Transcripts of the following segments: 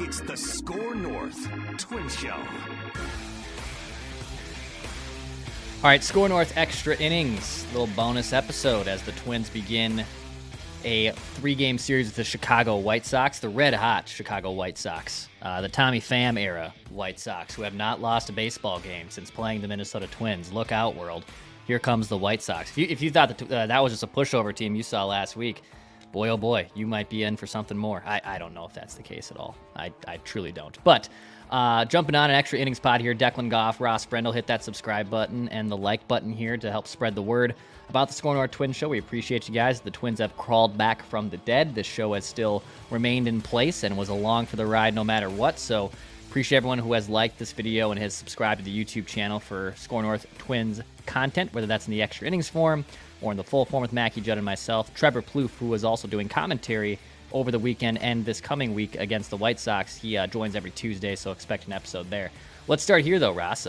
It's the SKOR North Twin Show. All right, SKOR North Extra Innings, little bonus episode as the Twins begin a 3-game series with the Chicago White Sox, the red-hot Chicago White Sox, the Tommy Pham era White Sox, who have not lost a baseball game since playing the Minnesota Twins. Look out, world. Here comes the White Sox. If you thought that was just a pushover team you saw last week, boy, oh boy, you might be in for something more. I don't know if that's the case at all. I truly don't. But jumping on an extra innings pod here, Declan Goff, Ross Brendel, hit that subscribe button and the like button here to help spread the word about the SKOR North Twins show. We appreciate you guys. The Twins have crawled back from the dead. This show has still remained in place and was along for the ride no matter what. So appreciate everyone who has liked this video and has subscribed to the YouTube channel for SKOR North Twins content, whether that's in the extra innings form or in the full form with Mackie Judd and myself. Trevor Plouffe, who was also doing commentary over the weekend and this coming week against the White Sox. He joins every Tuesday, so expect an episode there. Let's start here, though, Ross.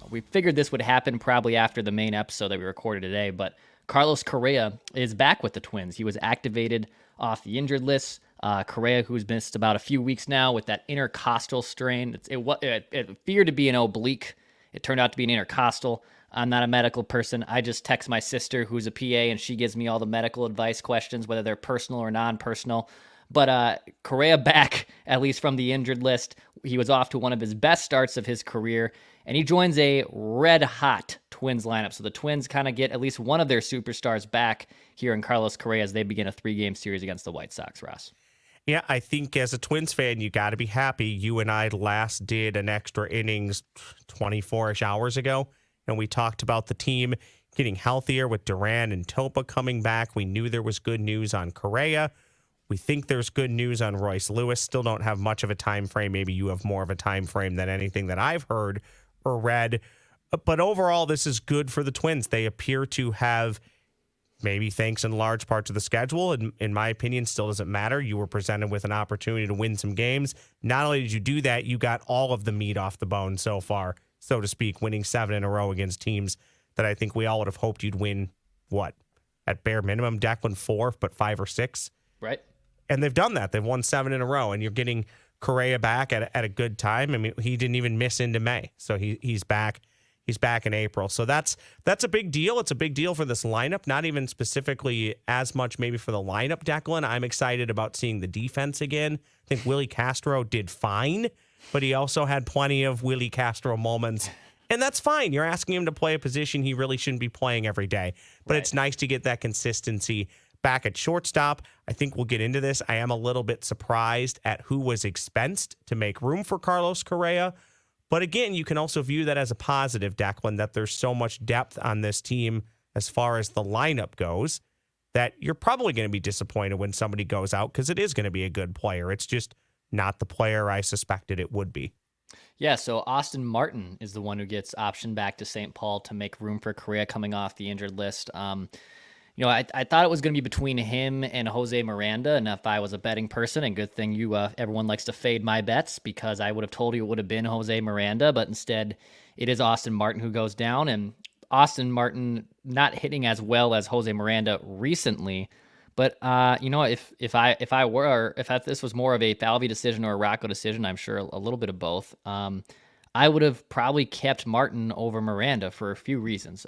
We figured this would happen probably after the main episode that we recorded today, but Carlos Correa is back with the Twins. He was activated off the injured list. Correa, who's missed about a few weeks now with that intercostal strain. It appeared to be an oblique. It turned out to be an intercostal. I'm not a medical person. I just text my sister, who's a PA, and she gives me all the medical advice questions, whether they're personal or non-personal. But Correa back, at least from the injured list. He was off to one of his best starts of his career, and he joins a red-hot Twins lineup. So the Twins kind of get at least one of their superstars back here in Carlos Correa as they begin a 3-game series against the White Sox, Ross. Yeah, I think as a Twins fan, you got to be happy. You and I last did an extra innings 24-ish hours ago, and we talked about the team getting healthier with Duran and Topa coming back. We knew there was good news on Correa. We think there's good news on Royce Lewis. Still don't have much of a time frame. Maybe you have more of a time frame than anything that I've heard or read. But overall, this is good for the Twins. They appear to have, maybe thanks in large part to the schedule, and in my opinion, still doesn't matter. You were presented with an opportunity to win some games. Not only did you do that, you got all of the meat off the bone so far, so to speak, winning 7 in a row against teams that I think we all would have hoped you'd win, what, at bare minimum, Declan 4, but 5 or 6. Right. And they've done that. They've won 7 in a row, and you're getting Correa back at a good time. I mean, he didn't even miss into May, so he's back. He's back in April. So that's a big deal. It's a big deal for this lineup, not even specifically as much maybe for the lineup, Declan. I'm excited about seeing the defense again. I think Willie Castro did fine, but he also had plenty of Willie Castro moments. And that's fine. You're asking him to play a position he really shouldn't be playing every day. But It's nice to get that consistency back at shortstop. I think we'll get into this. I am a little bit surprised at who was expensed to make room for Carlos Correa. But again, you can also view that as a positive, Declan, that there's so much depth on this team as far as the lineup goes that you're probably going to be disappointed when somebody goes out because it is going to be a good player. It's just not the player I suspected it would be. Yeah, so Austin Martin is the one who gets optioned back to St. Paul to make room for Correa coming off the injured list. I thought it was going to be between him and Jose Miranda, and if I was a betting person, and good thing everyone likes to fade my bets, because I would have told you it would have been Jose Miranda, but instead it is Austin Martin who goes down, and Austin Martin not hitting as well as Jose Miranda recently, but if this was more of a Falvey decision or a Rocco decision, I'm sure a little bit of both, I would have probably kept Martin over Miranda for a few reasons.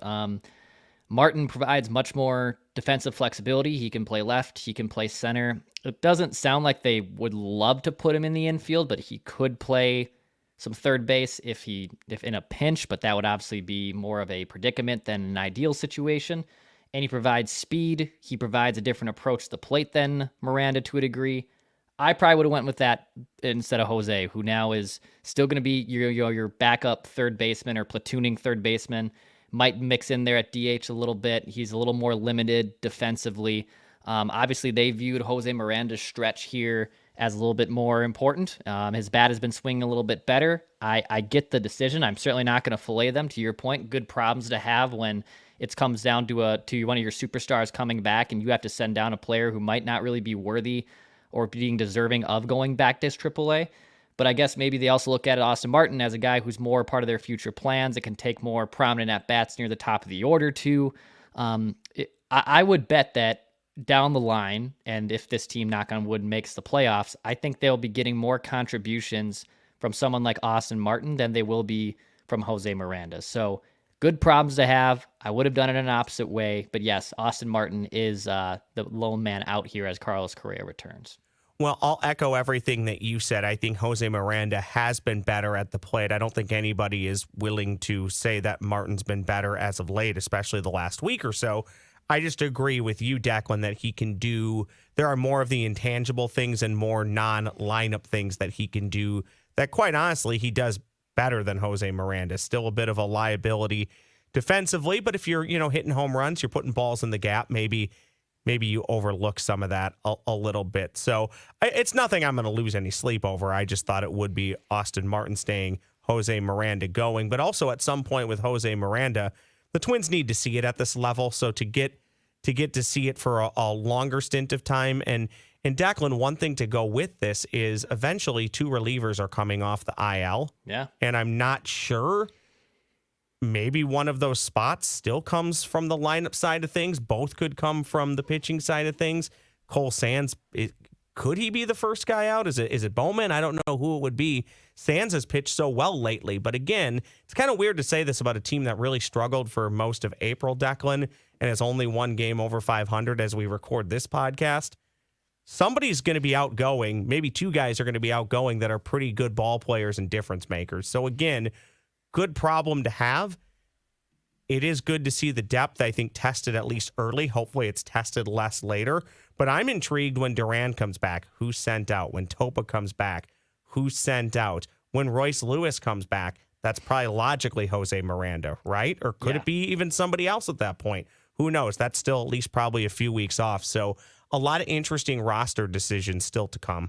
Martin provides much more defensive flexibility. He can play left. He can play center. It doesn't sound like they would love to put him in the infield, but he could play some third base if in a pinch, but that would obviously be more of a predicament than an ideal situation. And he provides speed. He provides a different approach to the plate than Miranda to a degree. I probably would have went with that instead of Jose, who now is still going to be your backup third baseman or platooning third baseman. Might mix in there at DH a little bit. He's a little more limited defensively. Obviously, they viewed Jose Miranda's stretch here as a little bit more important. His bat has been swinging a little bit better. I get the decision. I'm certainly not going to fillet them. To your point, good problems to have when it comes down to one of your superstars coming back and you have to send down a player who might not really be worthy or being deserving of going back to AAA. But I guess maybe they also look at Austin Martin as a guy who's more part of their future plans. It can take more prominent at-bats near the top of the order, too. I would bet that down the line, and if this team, knock on wood, makes the playoffs, I think they'll be getting more contributions from someone like Austin Martin than they will be from Jose Miranda. So good problems to have. I would have done it in an opposite way, but yes, Austin Martin is the lone man out here as Carlos Correa returns. Well, I'll echo everything that you said. I think Jose Miranda has been better at the plate. I don't think anybody is willing to say that Martin's been better as of late, especially the last week or so. I just agree with you, Declan, that he can do, there are more of the intangible things and more non-lineup things that he can do that, quite honestly, he does better than Jose Miranda. Still a bit of a liability defensively, but if you're, hitting home runs, you're putting balls in the gap, maybe you overlook some of that a little bit. So it's nothing I'm going to lose any sleep over. I just thought it would be Austin Martin staying, Jose Miranda going. But also at some point with Jose Miranda, the Twins need to see it at this level. So to get to see it for a longer stint of time. And Declan, one thing to go with this is eventually 2 relievers are coming off the IL. Yeah. And I'm not sure. Maybe one of those spots still comes from the lineup side of things. Both could come from the pitching side of things. Cole Sands, could he be the first guy out? Is it Bowman? I don't know who it would be. Sands has pitched so well lately. But again, it's kind of weird to say this about a team that really struggled for most of April, Declan, and has only one game over 500 as we record this podcast. Somebody's going to be outgoing. Maybe 2 guys are going to be outgoing that are pretty good ball players and difference makers. So again, good problem to have. It is good to see the depth, I think, tested at least early. Hopefully it's tested less later. But I'm intrigued when Duran comes back, who's sent out? When Topa comes back, who's sent out? When Royce Lewis comes back, that's probably logically Jose Miranda, right? Or could it be even somebody else at that point? Who knows? That's still at least probably a few weeks off. So a lot of interesting roster decisions still to come.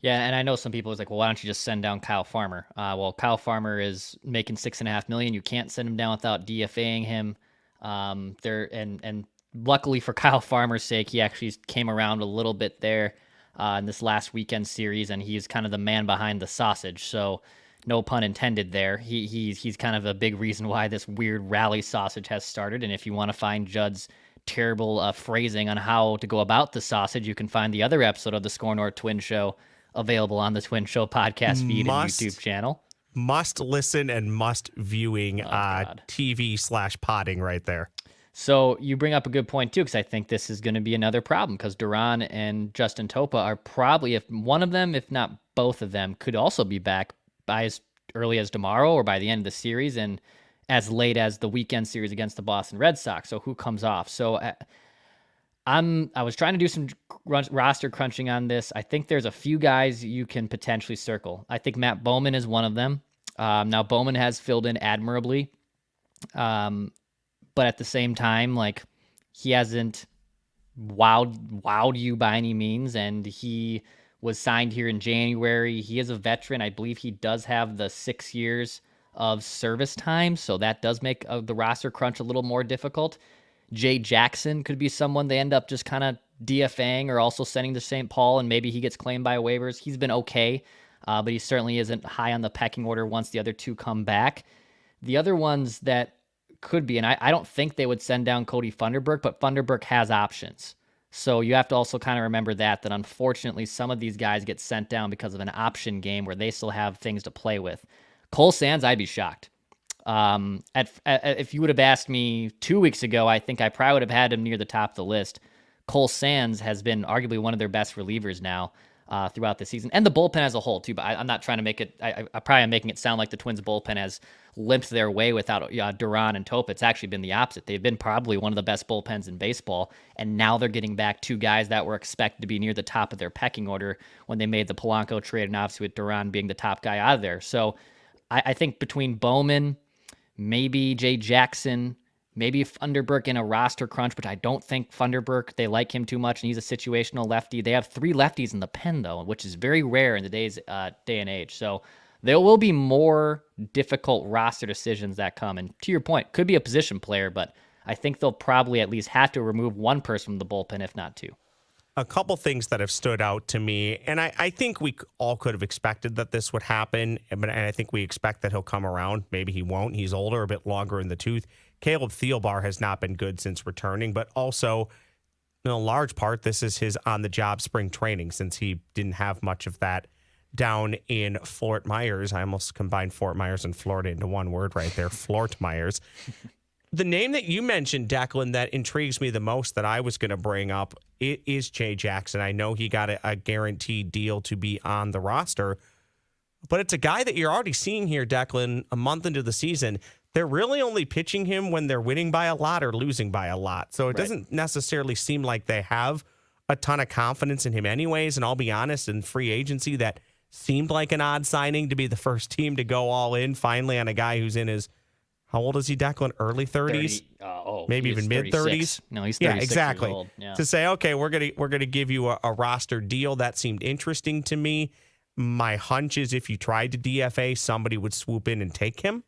Yeah, and I know some people is like, well, why don't you just send down Kyle Farmer? Well, Kyle Farmer is making $6.5 million. You can't send him down without DFAing him. And luckily for Kyle Farmer's sake, he actually came around a little bit there in this last weekend series, and he's kind of the man behind the sausage. So no pun intended there. He's kind of a big reason why this weird rally sausage has started. And if you want to find Judd's terrible phrasing on how to go about the sausage, you can find the other episode of the SKOR North Twin Show available on the Twin Show podcast feed and YouTube channel. Must listen and must viewing TV/potting right there. So you bring up a good point too, because I think this is going to be another problem because Duran and Justin Topa are probably, if one of them, if not both of them, could also be back by as early as tomorrow or by the end of the series and as late as the weekend series against the Boston Red Sox. So who comes off? So I was trying to do some roster crunching on this. I think there's a few guys you can potentially circle. I think Matt Bowman is one of them. Now Bowman has filled in admirably. But at the same time, like, he hasn't wowed you by any means, and he was signed here in January. He is a veteran. I believe he does have the 6 years of service time, so that does make the roster crunch a little more difficult. Jay Jackson could be someone they end up just kind of DFAing or also sending to St. Paul, and maybe he gets claimed by waivers. He's been okay, but he certainly isn't high on the pecking order once the other two come back. The other ones that could be, and I don't think they would send down Cody Funderburk, but Funderburk has options. So you have to also kind of remember that unfortunately some of these guys get sent down because of an option game where they still have things to play with. Cole Sands, I'd be shocked. If you would have asked me 2 weeks ago, I think I probably would have had him near the top of the list. Cole Sands has been arguably one of their best relievers now throughout the season, and the bullpen as a whole too. But I'm not trying to make it. I probably am making it sound like the Twins bullpen has limped their way without Duran and Topa. It's actually been the opposite. They've been probably one of the best bullpens in baseball, and now they're getting back 2 guys that were expected to be near the top of their pecking order when they made the Polanco trade, and obviously with Duran being the top guy out of there. So I think between Bowman, maybe Jay Jackson, maybe Funderburk in a roster crunch, but I don't think Funderburk, they like him too much, and he's a situational lefty. They have 3 lefties in the pen, though, which is very rare in the day and age. So there will be more difficult roster decisions that come. And to your point, could be a position player, but I think they'll probably at least have to remove one person from the bullpen, if not 2. A couple things that have stood out to me, and I think we all could have expected that this would happen, and I think we expect that he'll come around. Maybe he won't. He's older, a bit longer in the tooth. Caleb Thielbar has not been good since returning, but also in a large part, this is his on-the-job spring training since he didn't have much of that down in Fort Myers. I almost combined Fort Myers and Florida into one word right there, Fort Myers. The name that you mentioned, Declan, that intrigues me the most that I was going to bring up is Jay Jackson. I know he got a guaranteed deal to be on the roster, but it's a guy that you're already seeing here, Declan, a month into the season. They're really only pitching him when they're winning by a lot or losing by a lot. So it doesn't necessarily seem like they have a ton of confidence in him anyways. And I'll be honest, in free agency, that seemed like an odd signing to be the first team to go all in finally on a guy who's in his, how old is he, Declan? Early 30s? Maybe even mid 30s? No, he's 36 exactly. years old. Yeah. To say, okay, we're gonna give you a roster deal, that seemed interesting to me. My hunch is if you tried to DFA, somebody would swoop in and take him.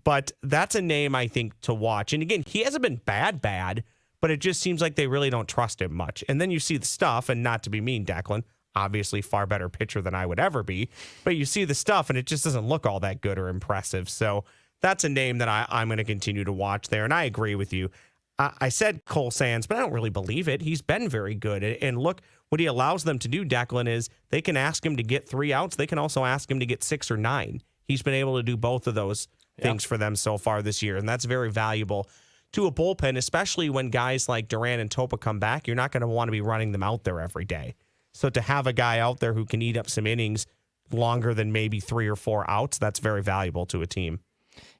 But that's a name I think to watch. And again, he hasn't been bad, but it just seems like they really don't trust him much. And then you see the stuff, and not to be mean, Declan, obviously far better pitcher than I would ever be, but you see the stuff and it just doesn't look all that good or impressive. So that's a name that I'm going to continue to watch there. And I agree with you. I said Cole Sands, but I don't really believe it. He's been very good. And look, what he allows them to do, Declan, is they can ask him to get 3 outs. They can also ask him to get 6 or 9. He's been able to do both of those things for them so far this year. And that's very valuable to a bullpen, especially when guys like Duran and Topa come back. You're not going to want to be running them out there every day. So to have a guy out there who can eat up some innings longer than maybe 3 or 4 outs, that's very valuable to a team.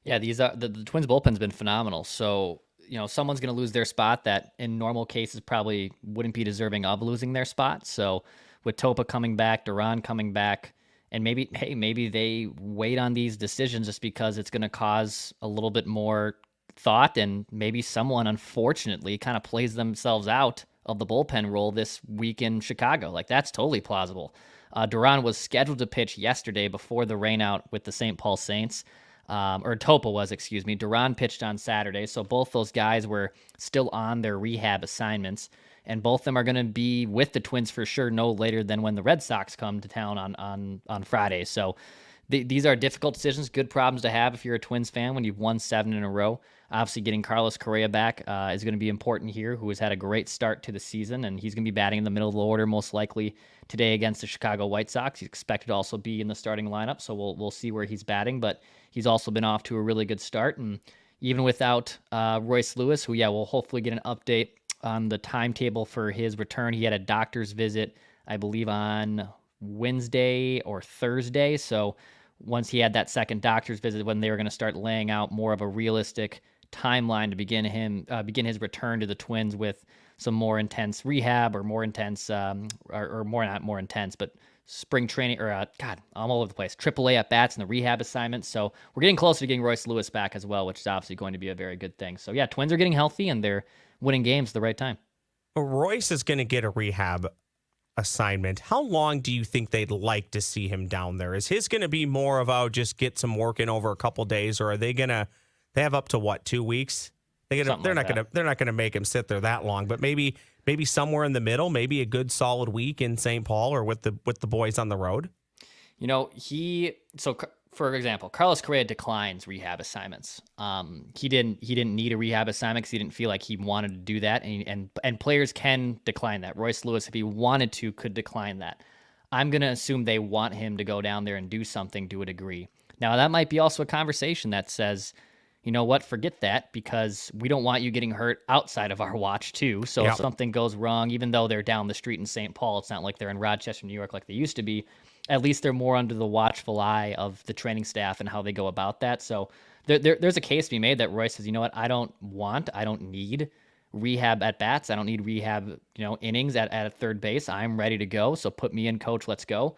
Yeah, these are the Twins bullpen's been phenomenal. So, someone's going to lose their spot that in normal cases probably wouldn't be deserving of losing their spot. So with Topa coming back, Duran coming back, and maybe they wait on these decisions just because it's going to cause a little bit more thought, and maybe someone unfortunately kind of plays themselves out of the bullpen role this week in Chicago. Like, that's totally plausible. Duran was scheduled to pitch yesterday before the rainout with the St. Paul Saints. Or Topa was, excuse me. Duran pitched on Saturday, so both those guys were still on their rehab assignments, and both of them are going to be with the Twins for sure no later than when the Red Sox come to town on Friday. So these are difficult decisions, good problems to have if you're a Twins fan when you've won 7 in a row. Obviously, getting Carlos Correa back is going to be important here, who has had a great start to the season, and he's going to be batting in the middle of the order most likely today against the Chicago White Sox. He's expected to also be in the starting lineup, so we'll see where he's batting, but he's also been off to a really good start. And even without Royce Lewis, who, we'll hopefully get an update on the timetable for his return. He had a doctor's visit, I believe, on Wednesday or Thursday. So once he had that second doctor's visit, when they were going to start laying out more of a realistic timeline to begin his return to the Twins with some more intense rehab or more intense, or more, not more intense, but spring training, or I'm all over the place. AAA at bats and the rehab assignments. So we're getting closer to getting Royce Lewis back as well, which is obviously going to be a very good thing. So Twins are getting healthy and they're winning games at the right time. Royce is going to get a rehab assignment. How long do you think they'd like to see him down there? Is his going to be more of just get some work in over a couple days, or are they going to? They have up to 2 weeks. They're not going to make him sit there that long, but maybe somewhere in the middle, maybe a good solid week in St. Paul or with the boys on the road. For example, Carlos Correa declines rehab assignments. He didn't need a rehab assignment because he didn't feel like he wanted to do that, and players can decline that. Royce Lewis, if he wanted to, could decline that. I'm going to assume they want him to go down there and do something to a degree. Now, that might be also a conversation that says, you know what, forget that, because we don't want you getting hurt outside of our watch too. So if something goes wrong, even though they're down the street in St. Paul, it's not like they're in Rochester, New York like they used to be. At least they're more under the watchful eye of the training staff and how they go about that. So there's a case to be made that Royce says, you know what, I don't need rehab at bats. I don't need rehab, innings at third base. I'm ready to go. So put me in, coach, let's go.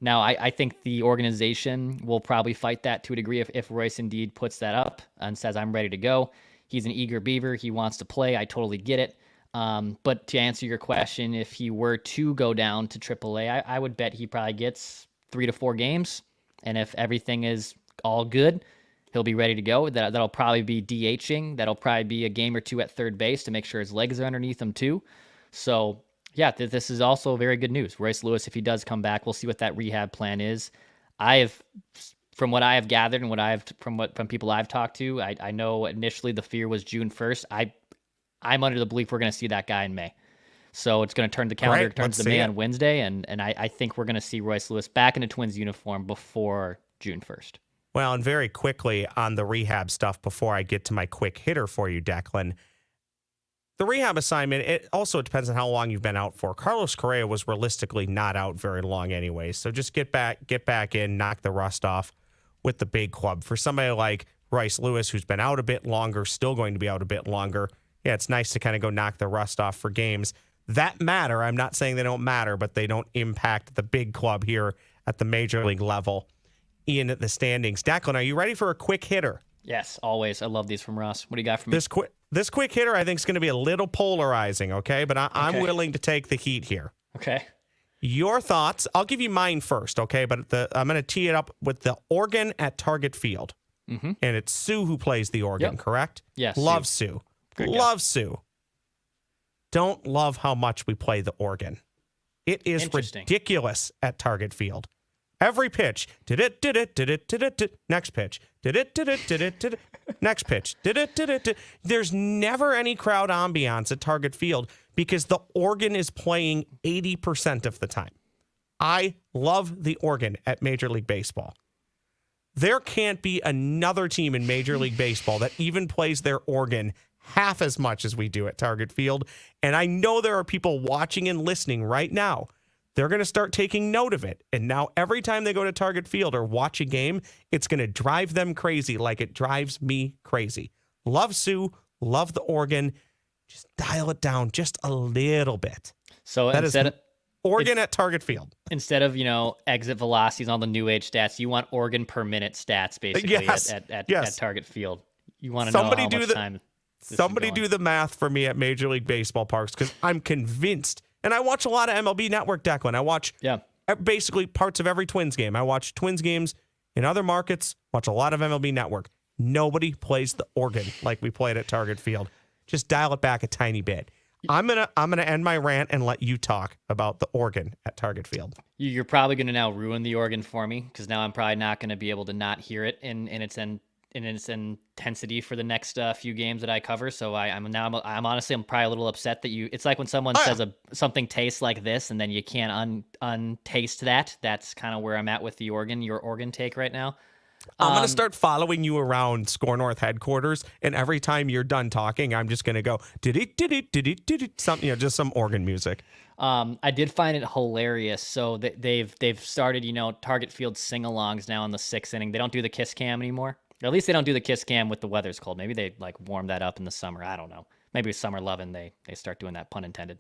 Now, I think the organization will probably fight that to a degree if Royce indeed puts that up and says, I'm ready to go. He's an eager beaver. He wants to play. I totally get it. But to answer your question, if he were to go down to AAA, I would bet he probably gets 3 to 4 games. And if everything is all good, he'll be ready to go. That'll probably be DHing. That'll probably be a game or 2 at third base to make sure his legs are underneath him too. So this is also very good news. Royce Lewis, if he does come back, we'll see what that rehab plan is. From what I have gathered and from people I've talked to, I know initially the fear was June 1st. I'm under the belief we're going to see that guy in May. So it's going to turn the calendar, Great. turns Let's to see May it. on Wednesday, and I think we're going to see Royce Lewis back in a Twins uniform before June 1st. Well, and very quickly on the rehab stuff before I get to my quick hitter for you, Declan. The rehab assignment, it also depends on how long you've been out for. Carlos Correa was realistically not out very long anyway. So just get back in, knock the rust off with the big club. For somebody like Royce Lewis, who's been out a bit longer, still going to be out a bit longer, yeah, it's nice to kind of go knock the rust off for games that matter. I'm not saying they don't matter, but they don't impact the big club here at the major league level in the standings. Declan, are you ready for a quick hitter? Yes, always. I love these from Ross. What do you got for me? This quick hitter, I think, is going to be a little polarizing, okay? But I'm willing to take the heat here. Okay. Your thoughts? I'll give you mine first, okay? But I'm going to tee it up with the organ at Target Field. Mm-hmm. And it's Sue who plays the organ, correct? Yes. Love Sue. Love Sue. Don't love how much we play the organ. It is ridiculous at Target Field. Every pitch, did it, next pitch, did it, next pitch, did it. There's never any crowd ambiance at Target Field because the organ is playing 80% of the time. I love the organ at Major League Baseball. There can't be another team in Major League Baseball that even plays their organ half as much as we do at Target Field. And I know there are people watching and listening right now. They're going to start taking note of it. And now every time they go to Target Field or watch a game, it's going to drive them crazy like it drives me crazy. Love Sue, love the organ. Just dial it down just a little bit. So that instead of organ at Target Field. Instead of, exit velocities on the new age stats, you want organ per minute stats basically at Target Field. You want to know how much time. Somebody do the math for me at Major League Baseball parks because I'm convinced. And I watch a lot of MLB Network, Declan. I watch basically parts of every Twins game. I watch Twins games in other markets, watch a lot of MLB Network. Nobody plays the organ like we played at Target Field. Just dial it back a tiny bit. I'm gonna end my rant and let you talk about the organ at Target Field. You're probably going to now ruin the organ for me because now I'm probably not going to be able to not hear it in its intensity for the next few games that I cover. So I'm honestly probably a little upset that it's like when someone says something tastes like this and then you can't untaste that. That's kind of where I'm at with the organ, your organ take right now. I'm going to start following you around SKOR North headquarters, and every time you're done talking, I'm just going to go something, just some organ music. I did find it hilarious. So they've started, Target Field sing-alongs now in the 6th inning. They don't do the kiss cam anymore. Or at least they don't do the kiss cam with the weather's cold. Maybe they warm that up in the summer. I don't know. Maybe with summer loving they start doing that, pun intended.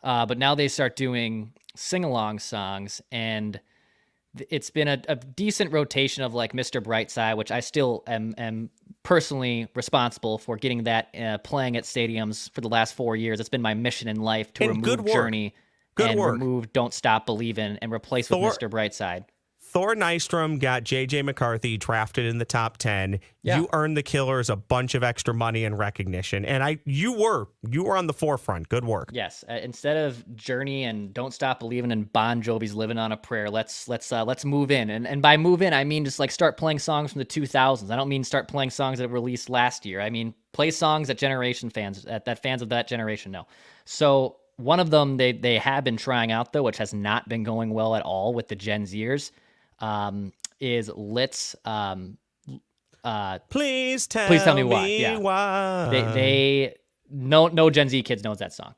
But now they start doing sing-along songs, and it's been a decent rotation of Mr. Brightside, which I still am personally responsible for getting that playing at stadiums for the last 4 years. It's been my mission in life to remove Journey remove Don't Stop Believin' and replace with Mr. Brightside. Thor Nystrom got J.J. McCarthy drafted in the top 10. Yeah. You earned the Killers a bunch of extra money and recognition, and you were on the forefront. Good work. Yes. Instead of Journey and Don't Stop Believin' and Bon Jovi's Living on a Prayer, let's move in. And by move in, I mean just start playing songs from the 2000s. I don't mean start playing songs that were released last year. I mean play songs that fans of that generation know. So one of them they have been trying out though, which has not been going well at all with the Gen Zers. Is Let's please tell me why. They no Gen Z kids knows that song.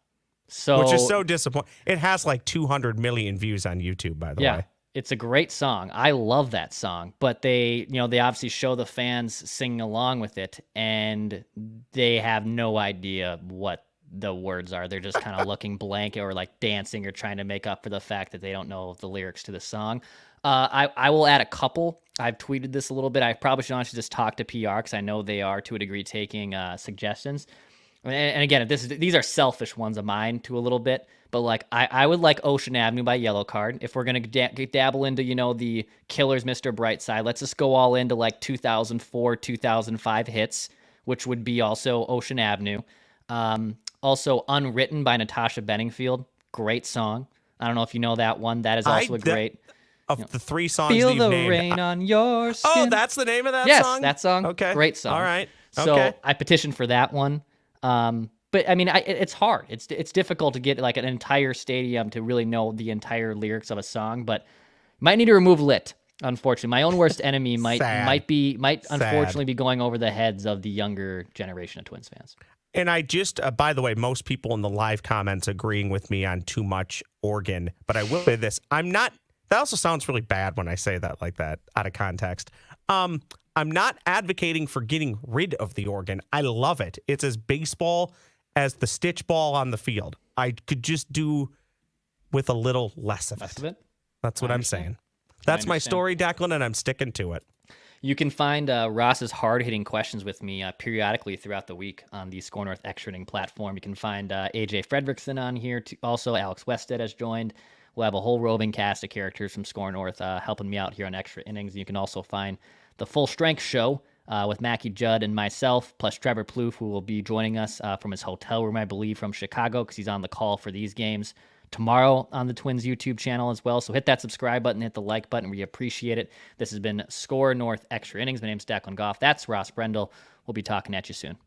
So which is so disappointing. It has 200 million views on YouTube, by the way. It's a great song. I love that song, but they obviously show the fans singing along with it and they have no idea what the words are. They're just kind of looking blank or dancing or trying to make up for the fact that they don't know the lyrics to the song. I will add a couple. I've tweeted this a little bit. I probably should honestly just talk to PR because I know they are to a degree taking suggestions. And again, these are selfish ones of mine to a little bit, but I would like Ocean Avenue by Yellow Card. If we're gonna dabble into the Killers, Mr. Brightside, let's just go all into 2004, 2005 hits, which would be also Ocean Avenue. Also Unwritten by Natasha Bedingfield, great song. I don't know if you know that one. That is also great. Of the 3 songs Feel that you've the named. Rain on your skin. Oh, that's the name of that yes, song? Yes, that song. Okay. Great song. All right. So okay. I petitioned for that one. But I mean, it's hard. It's difficult to get like an entire stadium to really know the entire lyrics of a song. But might need to remove lit. Unfortunately, my own worst enemy might unfortunately be going over the heads of the younger generation of Twins fans. And I just, by the way, most people in the live comments agreeing with me on too much organ, but I will say this. That also sounds really bad when I say that like that out of context. I'm not advocating for getting rid of the organ. I love it. It's as baseball as the stitch ball on the field. I could just do with a little less of it. That's what I'm saying. That's my story, Declan, and I'm sticking to it. You can find Ross's hard-hitting questions with me periodically throughout the week on the SKOR North Extra Inning platform. You can find AJ Fredrickson on here. Also, Alex Wested has joined. We'll have a whole roving cast of characters from SKOR North helping me out here on Extra Innings. You can also find the Full Strength Show with Mackie Judd and myself, plus Trevor Plouffe, who will be joining us from his hotel room, I believe, from Chicago, because he's on the call for these games tomorrow on the Twins YouTube channel as well. So hit that subscribe button, hit the like button. We appreciate it. This has been SKOR North Extra Innings. My name's Declan Goff. That's Ross Brendel. We'll be talking at you soon.